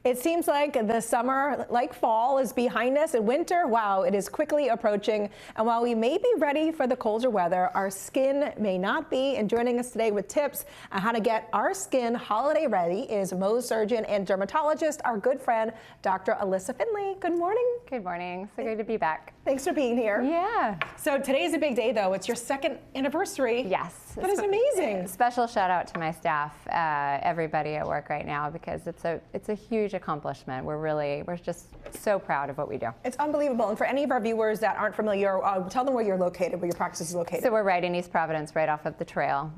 It seems like the summer, like fall, is behind us, and winter, wow, it is quickly approaching. And while we may be ready for the colder weather, our skin may not be. And joining us today with tips on how to get our skin holiday ready is Mohs surgeon and dermatologist, our good friend, Dr. Alyssa Finley. Good morning. Good morning. So good to be back. Thanks for being here. Yeah. So today is a big day, though. It's your second anniversary. Yes. That is amazing. Special shout out to my staff, everybody at work right now, because it's a huge accomplishment. We're just so proud of what we do. It's unbelievable. And for any of our viewers that aren't familiar, tell them where you're located, where your practice is located. So we're right in East Providence, right off of the trail.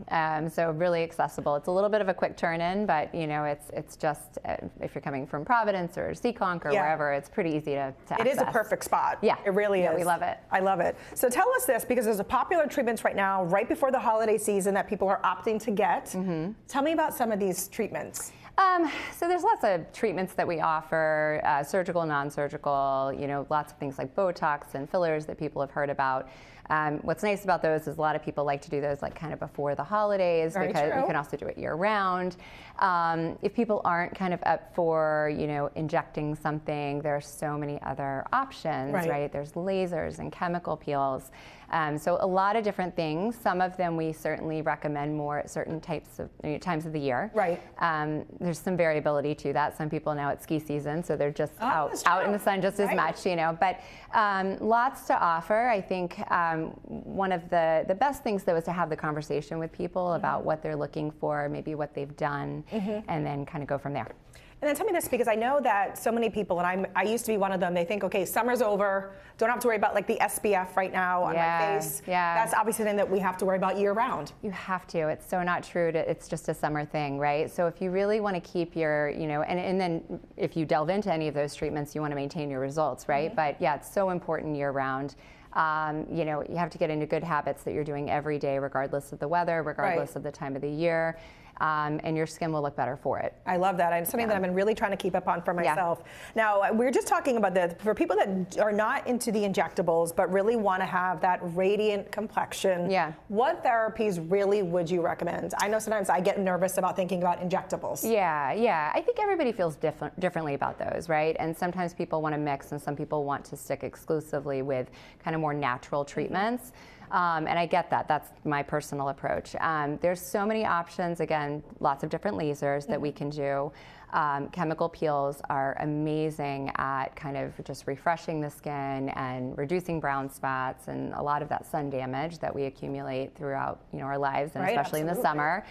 So really accessible. It's a little bit of a quick turn in, but you know, it's just if you're coming from Providence or Seekonk or wherever, it's pretty easy to access. It is a perfect spot. Yeah. It really is. We love it. I love it. So tell us this, because there's a popular treatments right now, right before the holiday season, that people are opting to get. Mm-hmm. Tell me about some of these treatments. So there's lots of treatments that we offer, surgical, non-surgical, you know, lots of things like Botox and fillers that people have heard about. What's nice about those is a lot of people like to do those like kind of before the holidays. Very because true. You can also do it year round. If people aren't kind of up for, you know, injecting something, there are so many other options, right? There's lasers and chemical peels. So a lot of different things. Some of them we certainly recommend more at certain times of the year. Right. There's some variability to that. Some people now it's ski season, so they're just out in the sun just as much, you know. But lots to offer. I think one of the best things though is to have the conversation with people about what they're looking for, maybe what they've done, and then kind of go from there. And then tell me this, because I know that so many people, and I used to be one of them, they think, okay, summer's over, don't have to worry about like the SPF right now on my face. Yeah. That's obviously something that we have to worry about year round. You have to. It's so not true. It's just a summer thing, right? So if you really want to keep your, you know, and then if you delve into any of those treatments, you want to maintain your results, right? But yeah, it's so important year round. You know, you have to get into good habits that you're doing every day, regardless of the weather, regardless of the time of the year. And your skin will look better for it. I love that. And something that I've been really trying to keep up on for myself. Now, we were just talking about for people that are not into the injectables, but really want to have that radiant complexion. What therapies really would you recommend? I know sometimes I get nervous about thinking about injectables. Yeah. I think everybody feels differently about those, right? And sometimes people want to mix, and some people want to stick exclusively with kind of more natural treatments. And I get that. That's my personal approach. There's so many options. Again, lots of different lasers that we can do. Chemical peels are amazing at kind of just refreshing the skin and reducing brown spots and a lot of that sun damage that we accumulate throughout, you know, our lives, and especially in the summer.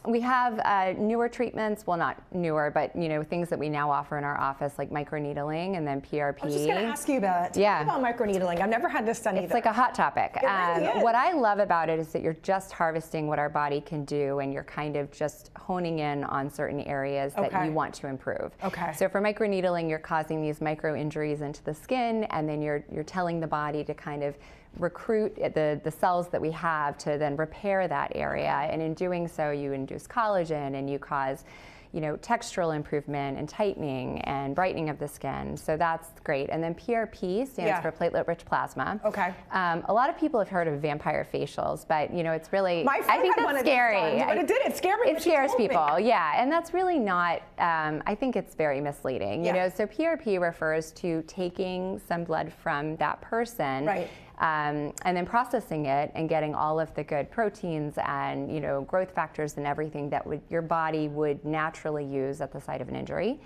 We have newer treatments, well, not newer, but you know, things that we now offer in our office, like microneedling and then PRP. I was just going to ask you about it. Tell me about microneedling. I've never had this done either. It's like a hot topic. It really is. What I love about it is that you're just harvesting what our body can do, and you're kind of just honing in on certain areas that you want to improve. So for microneedling, you're causing these micro injuries into the skin, and then you're telling the body to kind of recruit the cells that we have to then repair that area, and in doing so you induce collagen and you cause, you know, textural improvement and tightening and brightening of the skin. So that's great. And then PRP stands for platelet-rich plasma. A lot of people have heard of vampire facials, but you know, it's really, I think that's scary. But it scared me. It scares people, and that's really not, I think it's very misleading. You know, so PRP refers to taking some blood from that person, and then processing it and getting all of the good proteins and, you know, growth factors and everything that your body would naturally use at the site of an injury.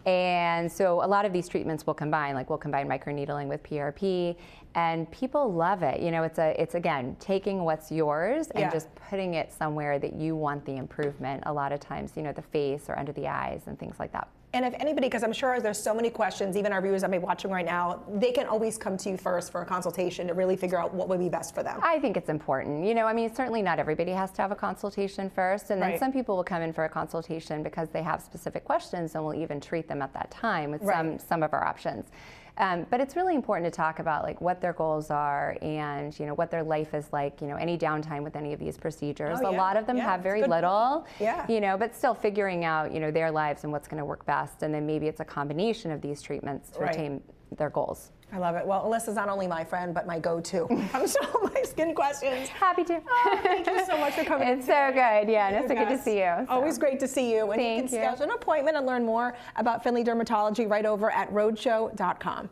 And so a lot of these treatments will combine, like we'll combine microneedling with PRP, and people love it. You know, it's again, taking what's yours and just putting it somewhere that you want the improvement. A lot of times, you know, the face or under the eyes and things like that. And if anybody, because I'm sure there's so many questions, even our viewers that may be watching right now, they can always come to you first for a consultation to really figure out what would be best for them. I think it's important. You know, I mean, certainly not everybody has to have a consultation first, and then some people will come in for a consultation because they have specific questions, and we'll even treat them at that time with some of our options. But it's really important to talk about like what their goals are and, you know, what their life is like, you know, any downtime with any of these procedures. A lot of them have very little, you know, but still figuring out, you know, their lives and what's going to work best. And then maybe it's a combination of these treatments to their goals. I love it. Well, Alyssa's not only my friend, but my go-to when it comes to all my skin questions. Happy to. Oh, thank you so much for coming. It's so good. Yeah, and it's so good to see you. So. Always great to see you. And you can schedule an appointment and learn more about Finley Dermatology right over at roadshow.com.